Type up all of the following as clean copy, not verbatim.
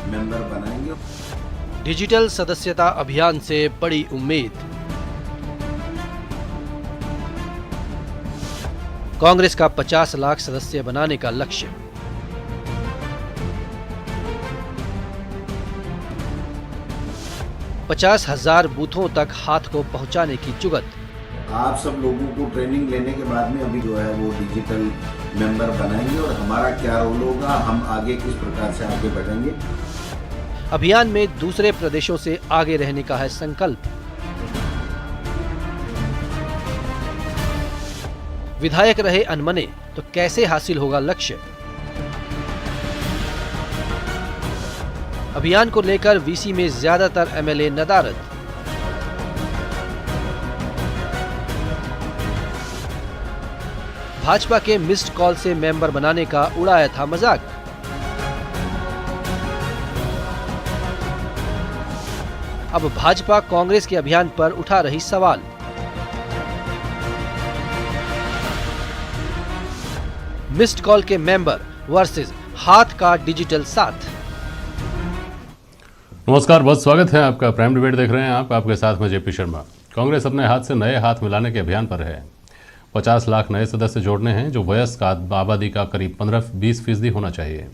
Member बनाएंगे। Digital सदस्यता अभियान से बड़ी उम्मीद। कांग्रेस का 50 लाख सदस्य बनाने का लक्ष्य। $50,000 बूथों तक हाथ को पहुंचाने की जुगत। आप सब लोगों को ट्रेनिंग लेने के बाद में अभी जो है वो डिजिटल मेंबर बनाएंगे और हमारा क्या रोल होगा, हम आगे किस प्रकार से आगे बढ़ेंगे। अभियान में दूसरे प्रदेशों से आगे रहने का है संकल्प। विधायक रहे अनमने तो कैसे हासिल होगा लक्ष्य। अभियान को लेकर वीसी में ज्यादातर एमएलए नदारद। भाजपा के मिस्ड कॉल से मेंबर बनाने का उड़ाया था मजाक। अब भाजपा कांग्रेस के अभियान पर उठा रही सवाल। मिस्ड कॉल के मेंबर वर्सेस हाथ का डिजिटल साथ। नमस्कार, बहुत स्वागत है आपका। प्राइम डिबेट देख रहे हैं आप, आपके साथ में जेपी शर्मा। कांग्रेस अपने हाथ से नए हाथ मिलाने के अभियान पर है। 50 लाख नए सदस्य जोड़ने हैं, जो वयस्क आबादी का करीब 15-20% होना चाहिए।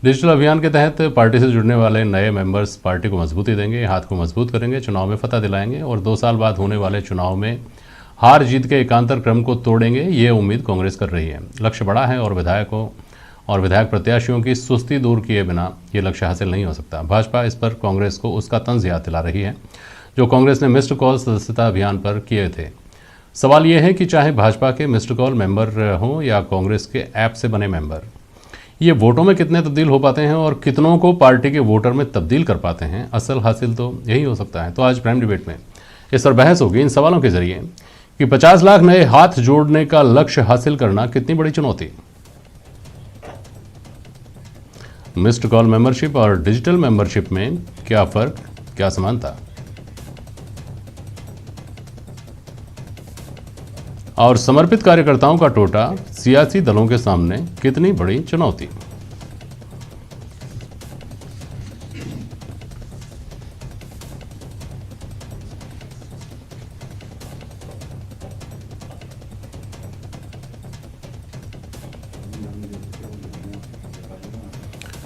डिजिटल अभियान के तहत पार्टी से जुड़ने वाले नए मेंबर्स पार्टी को मजबूती देंगे, हाथ को मजबूत करेंगे, चुनाव में फतह दिलाएंगे और 2 साल बाद होने वाले चुनाव में हार जीत के एकांतर क्रम को तोड़ेंगे। ये उम्मीद कांग्रेस कर रही है। लक्ष्य बड़ा है और विधायक प्रत्याशियों की सुस्ती दूर किए बिना ये लक्ष्य हासिल नहीं हो सकता। भाजपा इस पर कांग्रेस को उसका तंज याद दिला रही है जो कांग्रेस ने मिस्ड कॉल सदस्यता अभियान पर किए थे। सवाल यह है कि चाहे भाजपा के मिस्ड कॉल मेंबर हों या कांग्रेस के ऐप से बने मेंबर, ये वोटों में कितने तब्दील हो पाते हैं और कितनों को पार्टी के वोटर में तब्दील कर पाते हैं। असल हासिल तो यही हो सकता है। तो आज प्राइम डिबेट में इस पर बहस होगी इन सवालों के जरिए कि 50 लाख नए हाथ जोड़ने का लक्ष्य हासिल करना कितनी बड़ी चुनौती। मिस्ड कॉल मेंबरशिप और डिजिटल मेंबरशिप में क्या फर्क, क्या समानता, और समर्पित कार्यकर्ताओं का टोटा सियासी दलों के सामने कितनी बड़ी चुनौती।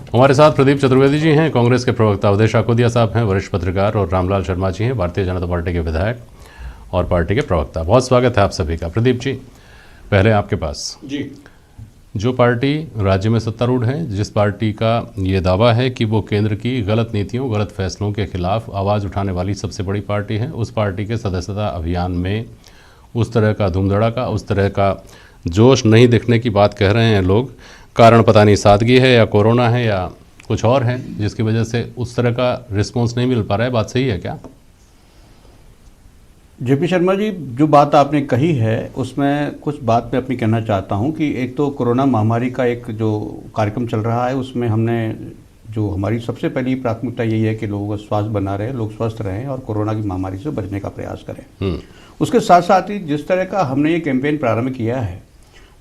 हमारे साथ प्रदीप चतुर्वेदी जी हैं, कांग्रेस के प्रवक्ता अवधेश आकोदिया साहब हैं, वरिष्ठ पत्रकार, और रामलाल शर्मा जी हैं, भारतीय जनता पार्टी के विधायक और पार्टी के प्रवक्ता। बहुत स्वागत है आप सभी का। प्रदीप जी, पहले आपके पास जी, जो पार्टी राज्य में सत्तारूढ़ है, जिस पार्टी का ये दावा है कि वो केंद्र की गलत नीतियों, गलत फैसलों के खिलाफ आवाज़ उठाने वाली सबसे बड़ी पार्टी है, उस पार्टी के सदस्यता अभियान में उस तरह का धूमधड़ाका, उस तरह का जोश नहीं दिखने की बात कह रहे हैं लोग। कारण पता नहीं सादगी है या कोरोना है या कुछ और है जिसकी वजह से उस तरह का रिस्पॉन्स नहीं मिल पा रहा है। बात सही है क्या? जेपी शर्मा जी, जो बात आपने कही है उसमें कुछ बात मैं अपनी कहना चाहता हूं कि एक तो कोरोना महामारी का एक जो कार्यक्रम चल रहा है उसमें हमने जो हमारी सबसे पहली प्राथमिकता यही है कि लोगों का स्वास्थ्य बना रहे, लोग स्वस्थ रहें और कोरोना की महामारी से बचने का प्रयास करें। उसके साथ साथ ही जिस तरह का हमने ये कैंपेन प्रारंभ किया है,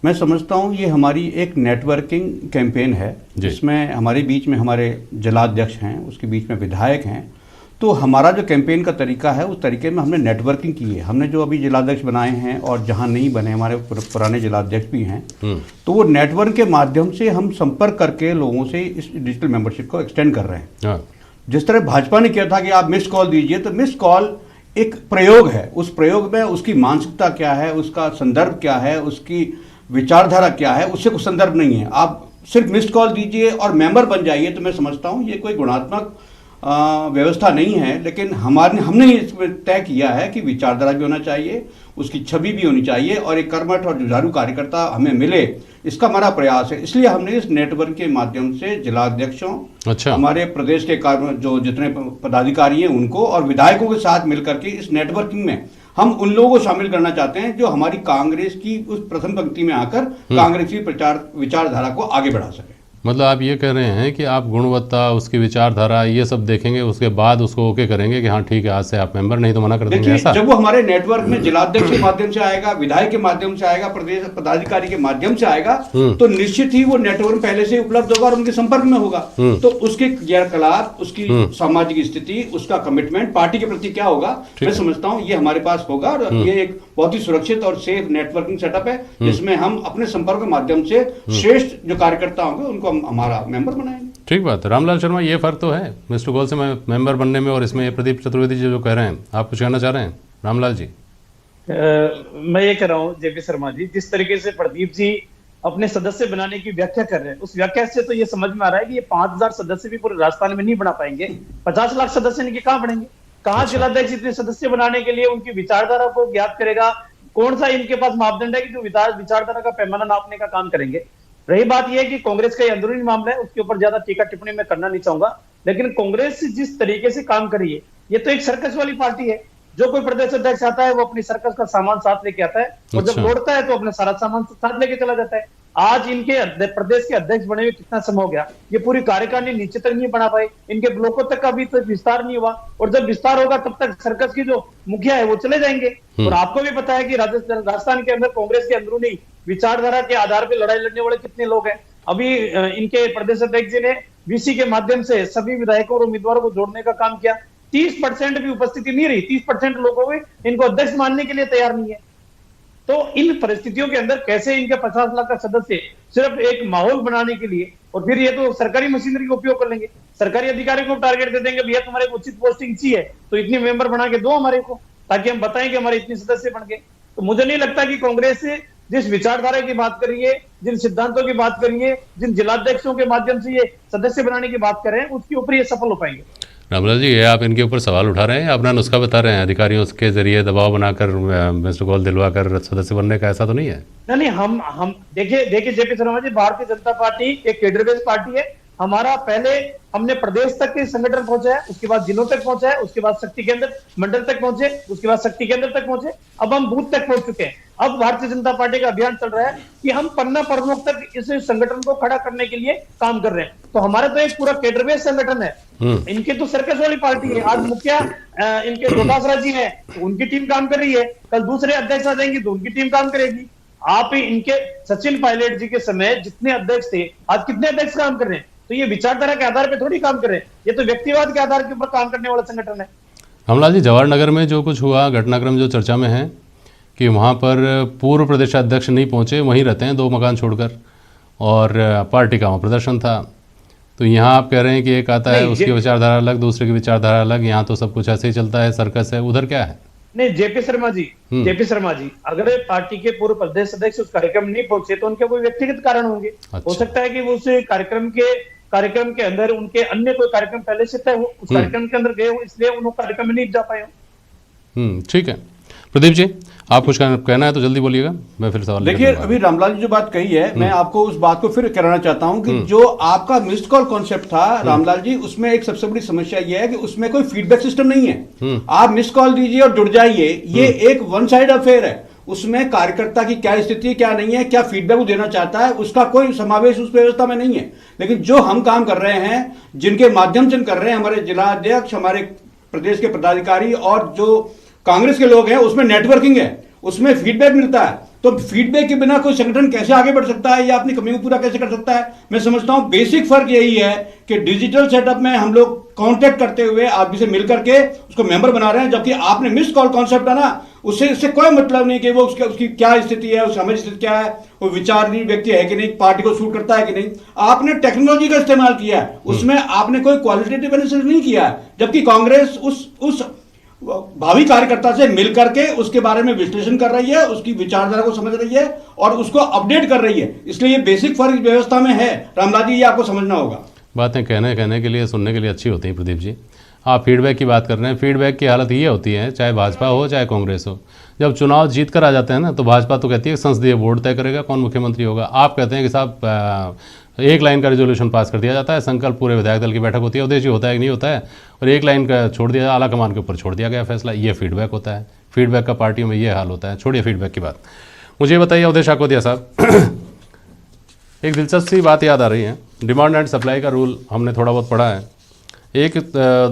मैं समझता हूँ ये हमारी एक नेटवर्किंग कैंपेन है, जिसमें हमारे बीच में हमारे जिलाध्यक्ष हैं, उसके बीच में विधायक हैं। तो हमारा जो कैंपेन का तरीका है उस तरीके में हमने नेटवर्किंग की है। हमने जो अभी जिलाध्यक्ष बनाए हैं और जहाँ नहीं बने हमारे पुराने जिलाध्यक्ष भी हैं, तो वो नेटवर्क के माध्यम से हम संपर्क करके लोगों से इस डिजिटल मेंबरशिप को एक्सटेंड कर रहे हैं। जिस तरह भाजपा ने किया था कि आप मिस्ड कॉल दीजिए, तो मिस्ड कॉल एक प्रयोग है। उस प्रयोग में उसकी मानसिकता क्या है, उसका संदर्भ क्या है, उसकी विचारधारा क्या है, उससे कुछ संदर्भ नहीं है। आप सिर्फ मिस्ड कॉल दीजिए और मेंबर बन जाइए, तो मैं समझता हूँ ये कोई गुणात्मक व्यवस्था नहीं है। लेकिन हमने इसमें तय किया है कि विचारधारा भी होना चाहिए, उसकी छवि भी होनी चाहिए और एक कर्मठ और जुझारू कार्यकर्ता हमें मिले, इसका हमारा प्रयास है। इसलिए हमने इस नेटवर्क के माध्यम से जिलाध्यक्षों, हमारे प्रदेश के जो जितने पदाधिकारी हैं उनको और विधायकों के साथ मिलकर के इस नेटवर्किंग में हम उन लोगों को शामिल करना चाहते हैं जो हमारी कांग्रेस की उस प्रथम पंक्ति में आकर कांग्रेस की विचारधारा को आगे बढ़ा सके। मतलब आप ये कह रहे हैं कि आप गुणवत्ता, उसकी विचारधारा, ये सब देखेंगे, उसके बाद उसको ओके करेंगे कि हाँ ठीक है आज से आप मेंबर, नहीं तो मना कर देंगे, ऐसा? जब वो हमारे नेटवर्क में जिलाध्यक्ष के माध्यम से आएगा, विधायक के माध्यम से आएगा, प्रदेश पदाधिकारी के माध्यम से आएगा, तो निश्चित ही वो नेटवर्क पहले से उपलब्ध होगा और उनके संपर्क में होगा। तो उसके क्रियाकलाप, उसकी सामाजिक स्थिति, उसका कमिटमेंट पार्टी के प्रति क्या होगा, मैं समझता हूँ ये हमारे पास होगा। और ये एक बहुत ही सुरक्षित और सेफ नेटवर्किंग सेटअप है जिसमें हम अपने संपर्क के माध्यम से श्रेष्ठ जो कार्यकर्ता होंगे उनको हम हमारा मेंबर बनाएंगे। ठीक बात है। रामलाल शर्मा, ये फर्क तो है मिस्टर गोल से मेंबर बनने में और इसमें। ये प्रदीप चतुर्वेदी जी जो कह रहे हैं, आप कुछ कहना चाह रहे हैं रामलाल जी? मैं ये कह रहा हूँ जेपी शर्मा जी, जिस तरीके से प्रदीप जी अपने सदस्य बनाने की व्याख्या कर रहे हैं, उस व्याख्या से तो ये समझ में आ रहा है कि ये 5000 सदस्य भी पूरे राजस्थान में नहीं बना पाएंगे। 50 लाख सदस्य इनके कहाँ बढ़ेंगे? कहाँ जिलाध्यक्ष इतने सदस्य बनाने के लिए उनकी विचारधारा को ज्ञात करेगा? कौन सा इनके पास मापदंड है कि जो विचारधारा का पैमाना नापने का काम करेंगे? रही बात यह है कि कांग्रेस का अंदरूनी मामला है, उसके ऊपर ज्यादा टीका टिप्पणी मैं करना नहीं चाहूंगा, लेकिन कांग्रेस जिस तरीके से काम कर रही है, ये तो एक सर्कस वाली पार्टी है। जो कोई प्रदेश अध्यक्ष आता है वो अपनी सर्कस का सामान साथ लेके आता है और जब लौटता है तो अपना सारा सामान साथ लेके चला जाता है। आज इनके प्रदेश के अध्यक्ष बने हुए कितना समय हो गया, ये पूरी कार्यकारिणी नीचे तक नहीं बना पाए, इनके ब्लॉकों तक का अभी तक विस्तार नहीं हुआ, और जब विस्तार होगा तब तक सर्कस की जो मुखिया है वो चले जाएंगे। और आपको भी पता है कि राजस्थान के अंदर कांग्रेस के अंदरूनी विचारधारा के आधार पर लड़ाई लड़ने वाले कितने लोग हैं। अभी इनके प्रदेश अध्यक्ष जी ने वीसी के माध्यम से सभी विधायकों और उम्मीदवारों को जोड़ने का काम किया। 30% भी उपस्थिति नहीं रही, 30% लोगों में इनको अध्यक्ष मानने के लिए तैयार नहीं है। तो इन परिस्थितियों के अंदर कैसे इनके 50 लाख का सदस्य सिर्फ एक माहौल बनाने के लिए, और फिर ये तो सरकारी मशीनरी का उपयोग कर लेंगे, सरकारी अधिकारी को टारगेट दे देंगे, भैया तुम्हारे को उचित पोस्टिंग चाहिए तो इतनी मेंबर बना के दो हमारे को, ताकि हम बताएं कि हमारे इतने सदस्य बन गए। तो मुझे नहीं लगता कि कांग्रेस जिस विचारधारा की बात करिए, जिन सिद्धांतों की बात करिए, जिन जिलाध्यक्षों के माध्यम से ये सदस्य बनाने की बात कर रहे हैं, उसके ऊपर ये सफल हो पाएंगे। रामलाल जी, ये आप इनके ऊपर सवाल उठा रहे हैं, अपना नुस्खा बता रहे हैं अधिकारियों के जरिए दबाव बनाकर मिस्टर गोल दिलवा कर सदस्य बनने का, ऐसा तो नहीं है? नहीं, हम देखिए जेपी शर्मा जी, भारतीय जनता पार्टी एक केडर बेस्ड पार्टी है। हमारा पहले हमने प्रदेश तक के संगठन पहुंचा है, उसके बाद जिलों तक पहुंचा है, उसके बाद शक्ति केंद्र मंडल तक पहुंचे, उसके बाद शक्ति केंद्र तक पहुंचे, अब हम बूथ तक पहुंच चुके हैं। अब भारतीय जनता पार्टी का अभियान चल रहा है कि हम पन्ना प्रमुख तक इस संगठन को खड़ा करने के लिए काम कर रहे हैं। तो हमारा तो एक पूरा केडर बेस्ड संगठन है, इनके तो सर्कस वाली पार्टी है। आज मुखिया इनके डोटासरा जी है तो उनकी टीम काम कर रही है, कल दूसरे अध्यक्ष आ जाएंगे तो उनकी टीम काम करेगी। आप इनके सचिन पायलट जी के समय जितने अध्यक्ष थे, आज कितने अध्यक्ष काम कर रहे हैं? तो ये विचारधारा के आधार पे थोड़ी काम कर रहे हैं, ये तो व्यक्तिवाद के आधार के ऊपर काम करने वाला संगठन है। रामलाल जी, जवाहरनगर में जो कुछ हुआ, घटनाक्रम जो चर्चा में है कि वहाँ पर पूर्व प्रदेशाध्यक्ष नहीं पहुँचे, वहीं रहते हैं 2 मकान छोड़कर, और पार्टी का वहाँ प्रदर्शन था। तो यहाँ आप कह रहे हैं कि एक आता है उसकी विचारधारा अलग, दूसरे की विचारधारा अलग, यहाँ तो सब कुछ ऐसे ही चलता है, सर्कस है, उधर क्या है? नहीं जेपी शर्मा जी, अगर पार्टी के पूर्व प्रदेश अध्यक्ष उस कार्यक्रम में नहीं पहुंचे तो उनके कोई व्यक्तिगत कारण होंगे। अच्छा। हो सकता है कि वो उस कार्यक्रम के अंदर उनके अन्य कोई कार्यक्रम पहले से तय हो, उस कार्यक्रम के अंदर गए हो, इसलिए उन कार्यक्रम में नहीं जा पाए हो। ठीक है। प्रदीप जी, आप कुछ कहना है तो जल्दी बोलिएगा, मैं फिर सवाल। देखिए, अभी रामलाल जी जो बात कही है, मैं आपको उस बात को फिर कहना चाहता हूं कि जो आपका मिस्ड कॉल कॉन्सेप्ट था रामलाल जी, उसमें एक सबसे बड़ी समस्या यह है कि उसमें कोई फीडबैक सिस्टम नहीं है। आप मिस्ड कॉल दीजिए और जुड़ जाइए, ये एक वन साइड अफेयर है। उसमें कार्यकर्ता की क्या स्थिति, क्या नहीं है, क्या फीडबैक वो देना चाहता है, उसका कोई समावेश उस व्यवस्था में नहीं है। लेकिन जो हम काम कर रहे हैं, जिनके माध्यम से कर रहे हैं, हमारे जिला अध्यक्ष, हमारे प्रदेश के पदाधिकारी और जो कांग्रेस के लोग हैं, उसमें नेटवर्किंग है, उसमें फीडबैक मिलता है। तो फीडबैक के बिना कोई संगठन कैसे आगे बढ़ सकता है या अपनी कमी को पूरा कैसे कर सकता है? मैं समझता हूं बेसिक फर्क यही है कि डिजिटल सेटअप में हम लोग कांटेक्ट करते हुए आदमी से मिल करके उसको मेंबर बना रहे हैं, जबकि आपने मिस्ड कॉल कॉन्सेप्ट है ना, उससे कोई मतलब नहीं कि वो उसकी क्या स्थिति है, उसकी हमारी स्थिति क्या है, वो विचारनीय व्यक्ति है कि नहीं, पार्टी को सूट करता है कि नहीं। आपने टेक्नोलॉजी का इस्तेमाल किया है, उसमें आपने कोई क्वालिटेटिव एनालिसिस नहीं किया है, जबकि कांग्रेस उस भावी कार्यकर्ता से मिलकर के उसके बारे में विश्लेषण कर रही है, उसकी विचारधारा को समझ रही है और उसको अपडेट कर रही है। इसलिए ये बेसिक फर्क व्यवस्था में है रामलाल जी, ये आपको समझना होगा। बातें कहने के लिए, सुनने के लिए अच्छी होती हैं प्रदीप जी। आप फीडबैक की बात कर रहे हैं, फीडबैक की हालत ये होती है, चाहे भाजपा हो चाहे कांग्रेस हो, जब चुनाव जीत कर आ जाते हैं ना, तो भाजपा तो कहती है संसदीय बोर्ड तय करेगा कौन मुख्यमंत्री होगा। आप कहते हैं कि साहब एक लाइन का रेजोल्यूशन पास कर दिया जाता है, संकल्प पूरे विधायक दल की बैठक होती है, उद्देश्य होता है कि नहीं होता है, और एक लाइन का छोड़ दिया, आला कमान के ऊपर छोड़ दिया गया फैसला। ये फीडबैक होता है, फीडबैक का पार्टियों में ये हाल होता है। छोड़िए फीडबैक की बात, मुझे बताइए अवधेश आकोदिया साहब, एक दिलचस्प सी बात याद आ रही है। डिमांड एंड सप्लाई का रूल हमने थोड़ा बहुत पढ़ा है। एक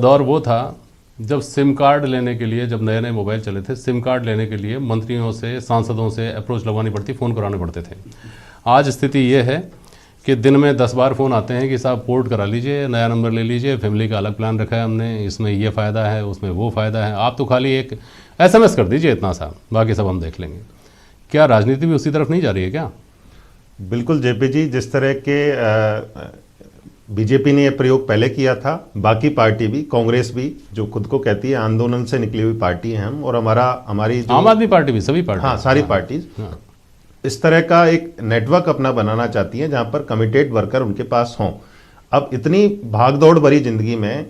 दौर वो था जब सिम कार्ड लेने के लिए, जब नए नए मोबाइल चले थे, सिम कार्ड लेने के लिए मंत्रियों से, सांसदों से अप्रोच लगवानी पड़ती, फ़ोन कराने पड़ते थे। आज स्थिति ये है कि दिन में 10 बार फ़ोन आते हैं कि साहब पोर्ट करा लीजिए, नया नंबर ले लीजिए, फैमिली का अलग प्लान रखा है हमने, इसमें ये फ़ायदा है, उसमें वो फ़ायदा है, आप तो खाली एक SMS कर दीजिए इतना सा, बाकी सब हम देख लेंगे। क्या राजनीति भी उसी तरफ नहीं जा रही है क्या? बिल्कुल जेपी जी, जिस तरह के बीजेपी ने यह प्रयोग पहले किया था, बाकी पार्टी भी, कांग्रेस भी, जो खुद को कहती है आंदोलन से निकली हुई पार्टी है हम, और हमारी आम आदमी पार्टी भी, सभी पार्टी, हाँ सारी पार्टी इस तरह का एक नेटवर्क अपना बनाना चाहती हैं जहां पर कमिटेड वर्कर उनके पास हों। अब इतनी भागदौड़ भरी जिंदगी में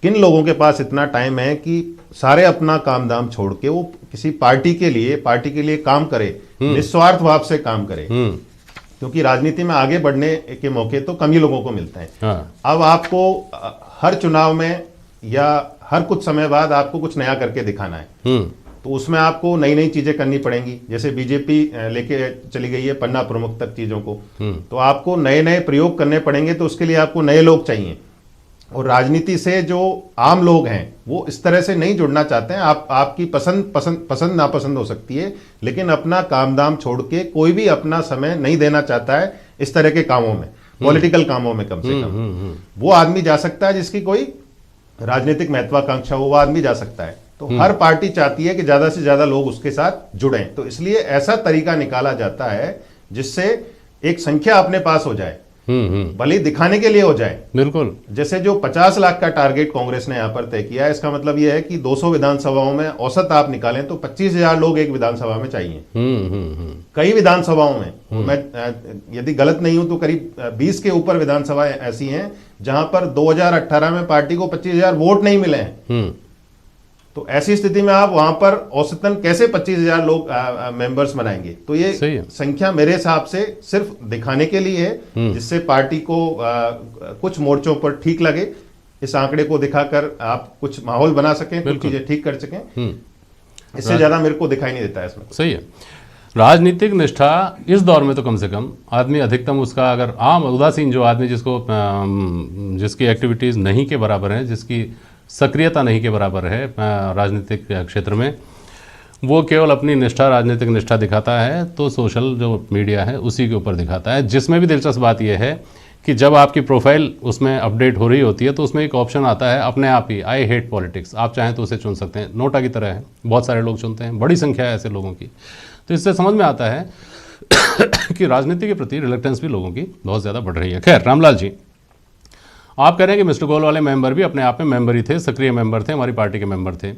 किन लोगों के पास इतना टाइम है कि सारे अपना काम दाम छोड़ के वो किसी पार्टी के लिए काम करे, निस्वार्थ भाव से काम करे, क्योंकि राजनीति में आगे बढ़ने के मौके तो कम ही लोगों को मिलते हैं। हाँ। अब आपको हर चुनाव में या हर कुछ समय बाद आपको कुछ नया करके दिखाना है, तो उसमें आपको नई नई चीजें करनी पड़ेंगी। जैसे बीजेपी लेके चली गई है पन्ना प्रमुख तक चीजों को, तो आपको नए नए प्रयोग करने पड़ेंगे, तो उसके लिए आपको नए लोग चाहिए। और राजनीति से जो आम लोग हैं वो इस तरह से नहीं जुड़ना चाहते हैं। आपकी पसंद नापसंद हो सकती है, लेकिन अपना काम दाम छोड़ के कोई भी अपना समय नहीं देना चाहता है इस तरह के कामों में, पॉलिटिकल कामों में कम से कम। वो आदमी जा सकता है जिसकी कोई राजनीतिक महत्वाकांक्षा हो, वो आदमी जा सकता है। तो हर पार्टी चाहती है कि ज्यादा से ज्यादा लोग उसके साथ जुड़ें, तो इसलिए ऐसा तरीका निकाला जाता है जिससे एक संख्या अपने पास हो जाए, भले दिखाने के लिए हो जाए। बिल्कुल। जैसे जो 50 लाख का टारगेट कांग्रेस ने यहां पर तय किया है, इसका मतलब यह है कि 200 विधानसभाओं में औसत आप निकालें तो 25,000 लोग एक विधानसभा में चाहिए। कई विधानसभाओं में, मैं यदि गलत नहीं हूं तो करीब 20 के ऊपर विधानसभा ऐसी हैं जहां पर 2018 में पार्टी को 25,000 वोट नहीं मिले हैं। तो ऐसी स्थिति में आप वहां पर औसतन कैसे 25,000 लोग मेंबर्स बनाएंगे? तो ये संख्या मेरे हिसाब से सिर्फ दिखाने के लिए है, जिससे पार्टी को कुछ मोर्चों पर ठीक लगे, इस आंकड़े को दिखाकर आप कुछ माहौल बना सकें, कुछ चीजें ठीक कर सकें। इससे ज्यादा मेरे को दिखाई नहीं देता है इसमें। सही है। राजनीतिक निष्ठा इस दौर में तो कम से कम आदमी अधिकतम उसका, अगर आम उदासीन जो आदमी जिसकी एक्टिविटीज नहीं के बराबर है, जिसकी सक्रियता नहीं के बराबर है राजनीतिक क्षेत्र में, वो केवल अपनी निष्ठा, राजनीतिक निष्ठा दिखाता है तो सोशल जो मीडिया है उसी के ऊपर दिखाता है। जिसमें भी दिलचस्प बात यह है कि जब आपकी प्रोफाइल उसमें अपडेट हो रही होती है तो उसमें एक ऑप्शन आता है अपने आप ही, आई हेट पॉलिटिक्स। आप चाहें तो उसे चुन सकते हैं, नोटा की तरह है, बहुत सारे लोग चुनते हैं, बड़ी संख्या है ऐसे लोगों की। तो इससे समझ में आता है कि राजनीति के प्रति रिलेक्टेंस भी लोगों की बहुत ज़्यादा बढ़ रही है। खैर रामलाल जी, आप कह रहे हैं कि मिस्टर गोल वाले मेंबर भी अपने आप में मेंबर ही थे, सक्रिय मेंबर थे, हमारी पार्टी के मेंबर थे।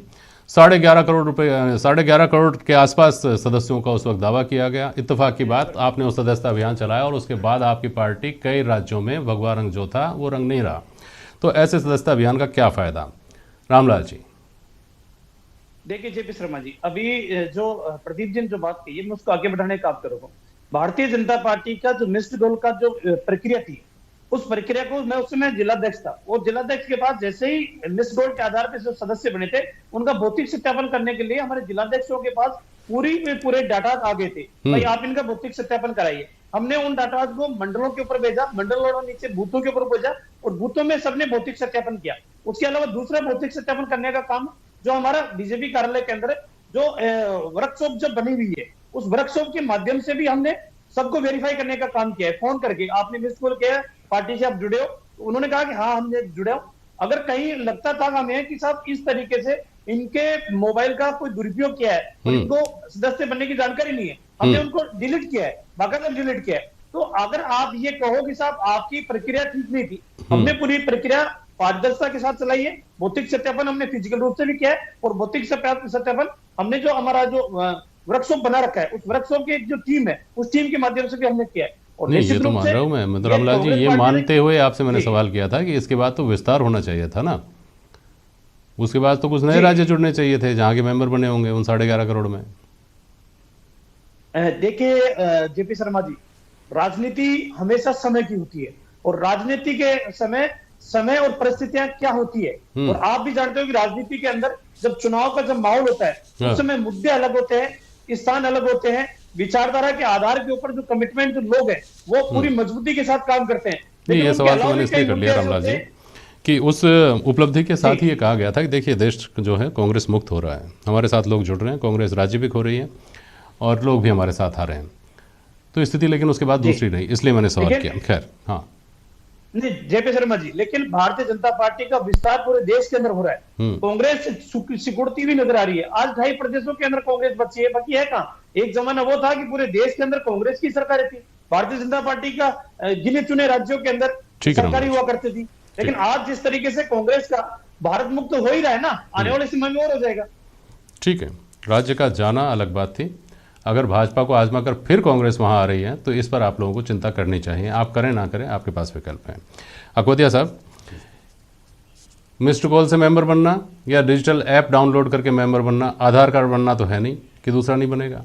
11.5 करोड़ रुपए, 11.5 करोड़ के आसपास सदस्यों का उस वक्त दावा किया गया। इत्तेफाक की बात, आपने उस सदस्यता अभियान चलाया और उसके बाद आपकी पार्टी कई राज्यों में भगवा रंग जो था वो रंग नहीं रहा। तो ऐसे सदस्यता अभियान का क्या फायदा? रामलाल जी। देखिए जेपी शर्मा जी, अभी जो प्रदीप जी ने जो बात कही है, मैं उसको आगे बढ़ाने का काम करूंगा। भारतीय जनता पार्टी का जो मिस्ड गोल का जो प्रक्रिया थी, उस प्रक्रिया को मैं उस समय जिलाध्यक्ष था, और जिलाध्यक्ष के बाद जैसे ही मिस्ड गोल के आधार पर जो सदस्य बने थे, उनका भौतिक सत्यापन करने के लिए हमारे जिलाध्यक्षों के पास पूरे डाटा आ गए थे, भाई आप इनका भौतिक सत्यापन कराइए। हमने उन डाटा को मंडलों के ऊपर भेजा, मंडल और नीचे बूथों के ऊपर भेजा, और बूथों में सबने भौतिक सत्यापन किया। उसके अलावा दूसरा भौतिक सत्यापन करने का काम जो हमारा बीजेपी कार्यालय के अंदर जो वर्कशॉप जब बनी हुई है, उस वर्कशॉप के माध्यम से भी हमने सबको वेरीफाई करने का काम किया है। फोन करके आपने मिस्ड कॉल किया, पार्टी से आप जुड़े हो, तो उन्होंने कहा कि हाँ हमने जुड़े हो। अगर कहीं लगता था हमें कि साहब इस तरीके से इनके मोबाइल का कोई दुरुपयोग किया है, तो इनको सदस्य बनने की जानकारी नहीं है, हमने उनको डिलीट किया है, बाकायदा डिलीट किया है। तो अगर आप ये कहो कि साहब आपकी प्रक्रिया ठीक नहीं थी, हमने पूरी प्रक्रिया पारदर्शिता के साथ चलाई है। भौतिक सत्यापन हमने फिजिकल रूप से भी किया है, और भौतिक सत्यापन हमने जो हमारा जो वर्कशॉप बना रखा है, उस वर्कशॉप की जो टीम है, उस टीम के माध्यम से भी हमने किया है। और नहीं, ये तो मान रहा हूँ मैं तो रामलाल जी, ये मानते हुए आपसे मैंने सवाल किया था कि इसके बाद तो विस्तार होना चाहिए था ना, उसके बाद तो कुछ नए राज्य जुड़ने चाहिए थे जहां के मेंबर बने होंगे उन 11.5 करोड़ में। देखिए जेपी शर्मा जी, राजनीति हमेशा समय की होती है, और राजनीति के समय और परिस्थितियां क्या होती है, और आप भी जानते हो कि राजनीति के अंदर जब चुनाव का जब माहौल होता है, उस समय मुद्दे अलग होते हैं, स्थान अलग होते हैं, विचारधारा के आधार के ऊपर जो कमिटमेंट जो लोग हैं वो पूरी मजबूती के साथ काम करते हैं। नहीं, ये उनके सवाल तो अलावा मैंने भी इसलिए कई कर लिया मुद्दे रामलाल जी होते हैं। कि उस उपलब्धि के साथ ही ये कहा गया था कि देखिए देश जो है कांग्रेस मुक्त हो रहा है, हमारे साथ लोग जुड़ रहे हैं, कांग्रेस राज्यभिक हो रही है और लोग भी हमारे साथ आ रहे हैं। तो स्थिति लेकिन उसके बाद दूसरी रही, इसलिए मैंने सवाल किया। खैर, हाँ नहीं जेपी शर्मा जी, लेकिन भारतीय जनता पार्टी का विस्तार पूरे देश के अंदर हो रहा है। कांग्रेस सिकुड़ती हुई नजर आ रही है। आज 2.5 प्रदेशों के अंदर कांग्रेस बची है, बाकी है कहाँ? एक जमाना वो था कि पूरे देश के अंदर कांग्रेस की सरकारें थी, भारतीय जनता पार्टी का गिने चुने राज्यों के अंदर सरकारी हुआ करती थी। लेकिन आज जिस तरीके से कांग्रेस का भारत मुक्त हो ही रहा है ना, आने वाले समय में और हो जाएगा। ठीक है, राज्य का जाना अलग बात थी। अगर भाजपा को आजमा कर फिर कांग्रेस वहां आ रही है तो इस पर आप लोगों को चिंता करनी चाहिए। आप करें ना करें, आपके पास विकल्प है। अकवतिया साहब, मिस्ड कॉल से मेंबर बनना या डिजिटल ऐप डाउनलोड करके मेंबर बनना, आधार कार्ड बनना तो है नहीं कि दूसरा नहीं बनेगा,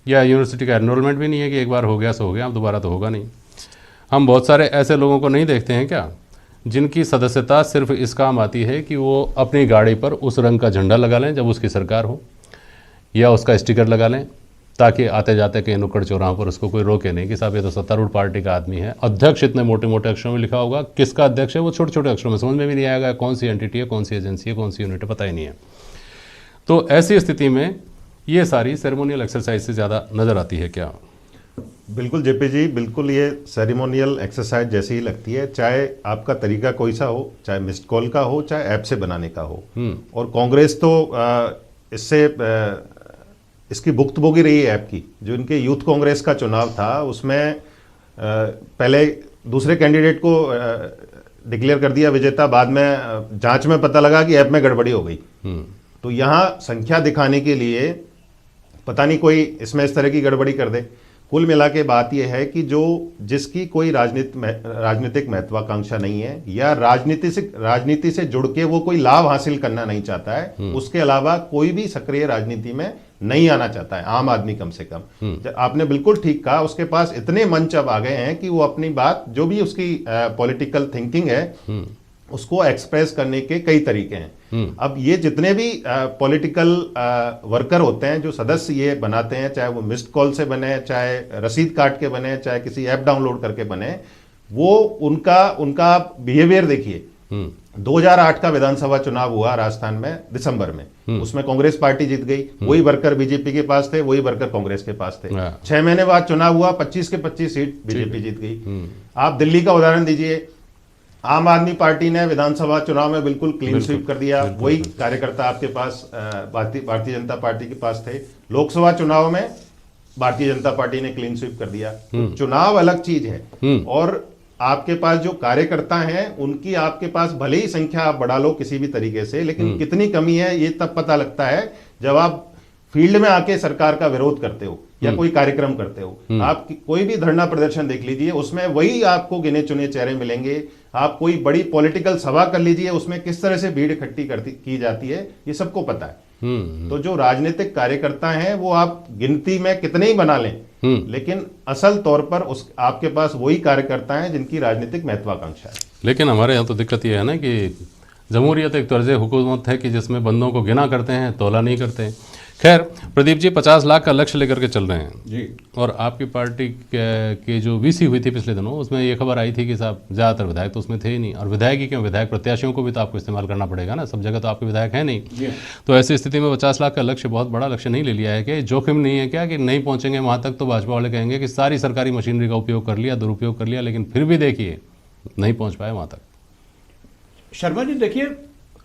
या यूनिवर्सिटी का एनरोलमेंट भी नहीं है कि एक बार हो गया सो हो गया, अब दोबारा तो होगा नहीं। हम बहुत सारे ऐसे लोगों को नहीं देखते हैं क्या जिनकी सदस्यता सिर्फ इस काम आती है कि वो अपनी गाड़ी पर उस रंग का झंडा लगा लें जब उसकी सरकार हो, या उसका स्टिकर लगा लें ताकि आते जाते कहीं नुक्कड़ चौराहों पर उसको कोई रोके नहीं कि साहब ये तो सत्तारूढ़ पार्टी का आदमी है। अध्यक्ष इतने मोटे मोटे अक्षरों में लिखा होगा, किसका अध्यक्ष है वो छोटे छोटे अक्षरों में समझ में भी नहीं आएगा, कौन सी एंटिटी है, कौन सी एजेंसी है, कौन सी यूनिट है, पता ही नहीं है। तो ऐसी स्थिति में ये सारी सेरेमोनियल एक्सरसाइज से ज़्यादा नज़र आती है क्या? बिल्कुल जेपी जी, बिल्कुल ये सेरेमोनियल एक्सरसाइज जैसी ही लगती है, चाहे आपका तरीका कोई सा हो, चाहे मिस्ड कॉल का हो, चाहे ऐप से बनाने का हो। और कांग्रेस तो इससे इसकी भुक्तभोगी रही है ऐप की। जो इनके यूथ कांग्रेस का चुनाव था उसमें पहले दूसरे कैंडिडेट को डिक्लेयर कर दिया विजेता, बाद में जांच में पता लगा कि ऐप में गड़बड़ी हो गई। तो यहाँ संख्या दिखाने के लिए पता नहीं कोई इसमें इस तरह की गड़बड़ी कर दे। कुल मिला के बात यह है कि जिसकी कोई राजनीतिक महत्वाकांक्षा नहीं है या राजनीति से जुड़ के वो कोई लाभ हासिल करना नहीं चाहता है, उसके अलावा कोई भी सक्रिय राजनीति में नहीं आना चाहता है, आम आदमी कम से कम। आपने बिल्कुल ठीक कहा, उसके पास इतने मंच अब आ गए हैं कि वो अपनी बात, जो भी उसकी पॉलिटिकल थिंकिंग है, उसको एक्सप्रेस करने के कई तरीके हैं। अब ये जितने भी पॉलिटिकल वर्कर होते हैं, जो सदस्य ये बनाते हैं, चाहे वो मिस्ड कॉल से बने, चाहे रसीद काट के बने, चाहे किसी ऐप डाउनलोड करके बने, वो उनका बिहेवियर देखिए। 2008 का विधानसभा चुनाव हुआ राजस्थान में दिसंबर में, उसमें कांग्रेस पार्टी जीत गई। वही वर्कर बीजेपी के पास थे, वही वर्कर कांग्रेस के पास थे। 6 महीने बाद चुनाव हुआ, 25 के 25 सीट बीजेपी जीत गई। आप दिल्ली का उदाहरण दीजिए, आम आदमी पार्टी ने विधानसभा चुनाव में बिल्कुल क्लीन स्वीप कर दिया। वही कार्यकर्ता आपके पास भारतीय जनता पार्टी के पास थे। लोकसभा चुनाव में भारतीय जनता पार्टी ने क्लीन स्वीप कर दिया। चुनाव अलग चीज है, और आपके पास जो कार्यकर्ता हैं उनकी आपके पास भले ही संख्या आप बढ़ा लो किसी भी तरीके से, लेकिन कितनी कमी है ये तब पता लगता है जब आप फील्ड में आके सरकार का विरोध करते हो या कोई कार्यक्रम करते हो। आप कोई भी धरना प्रदर्शन देख लीजिए, उसमें वही आपको गिने चुने चेहरे मिलेंगे। आप कोई बड़ी पॉलिटिकल सभा कर लीजिए, उसमें किस तरह से भीड़ इकट्ठी की जाती है ये सबको पता है। तो जो राजनीतिक कार्यकर्ता हैं वो आप गिनती में कितने ही बना लें, लेकिन असल तौर पर आपके पास वही कार्यकर्ता हैं जिनकी राजनीतिक महत्वाकांक्षा है। लेकिन हमारे यहाँ तो दिक्कत यह है ना कि जमहूरियत एक तर्ज हुकूमत है कि जिसमें बंदों को गिना करते हैं, तौला नहीं करते। खैर प्रदीप जी 50 लाख का लक्ष्य लेकर के चल रहे हैं जी। और आपकी पार्टी के जो वीसी हुई थी पिछले दिनों, उसमें ये खबर आई थी कि साहब ज़्यादातर विधायक तो उसमें थे ही नहीं, और विधायक ही क्यों, विधायक प्रत्याशियों को भी तो आपको इस्तेमाल करना पड़ेगा ना, सब जगह तो आपके विधायक है नहीं। तो ऐसी स्थिति में 50 लाख का लक्ष्य बहुत बड़ा लक्ष्य नहीं ले लिया है कि जोखिम नहीं है क्या कि नहीं पहुँचेंगे वहाँ तक तो भाजपा वाले कहेंगे कि सारी सरकारी मशीनरी का उपयोग कर लिया, दुरुपयोग कर लिया, लेकिन फिर भी देखिए नहीं पहुँच पाए वहाँ तक। शर्मा जी देखिए,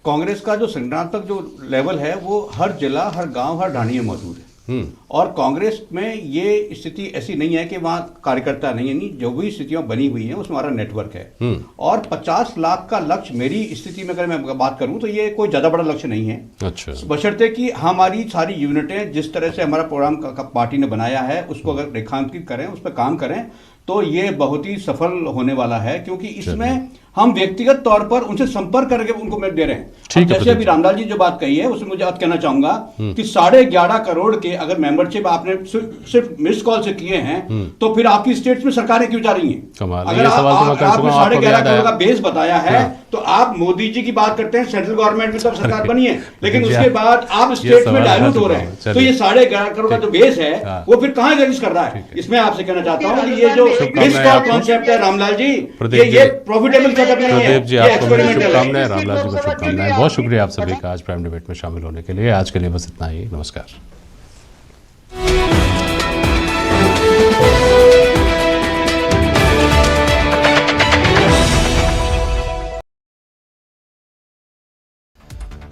कांग्रेस का जो संगठनात्मक जो लेवल है वो हर जिला, हर गांव, हर ढाणी में मौजूद है। और कांग्रेस में ये स्थिति ऐसी नहीं है कि वहाँ कार्यकर्ता नहीं है, नहीं, जो भी स्थितियां बनी हुई हैं उसमें हमारा नेटवर्क है। और 50 लाख का लक्ष्य मेरी स्थिति में अगर मैं बात करूं तो ये कोई ज़्यादा बड़ा लक्ष्य नहीं है। अच्छा। बशर्ते कि हमारी सारी यूनिटें जिस तरह से हमारा प्रोग्राम पार्टी ने बनाया है उसको अगर रेखांकित करें, उस पर काम करें, तो ये बहुत ही सफल होने वाला है, क्योंकि इसमें हम व्यक्तिगत तौर पर उनसे संपर्क करके उनको मैं दे रहे हैं। जैसे अभी रामलाल जी जो बात कही है उसमें मुझे बात कहना चाहूंगा कि 11.5 करोड़ के अगर मेंबरशिप आपने सिर्फ मिस कॉल से किए हैं तो फिर आपकी स्टेट्स में सरकारें क्यों जा रही हैं? अगर आपने 11.5 करोड़ का बेस बताया है तो आप मोदी जी की बात करते हैं, सेंट्रल गवर्नमेंट में तब सरकार बनी है, लेकिन उसके बाद आप स्टेट्स में डायल्यूट हो रहे हैं। तो ये 11.5 करोड़ का जो बेस है वो फिर कहां एग्जिस्ट कर रहा है? इसमें आपसे कहना चाहता हूँ कि ये जो शुभकामनाएं कॉन्सेप्ट है रामलाल जी, प्रदीप जी। ये प्रॉफिटेबल सेटअप नहीं है, प्रदीप जी ये आपको मेरी experimental है। शुभकामनाएं, रामलाल जी को शुभकामनाएं। बहुत शुक्रिया आप सभी का आज प्राइम डिबेट में शामिल होने के लिए। आज के लिए बस इतना ही, नमस्कार।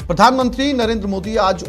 प्रधानमंत्री नरेंद्र मोदी आज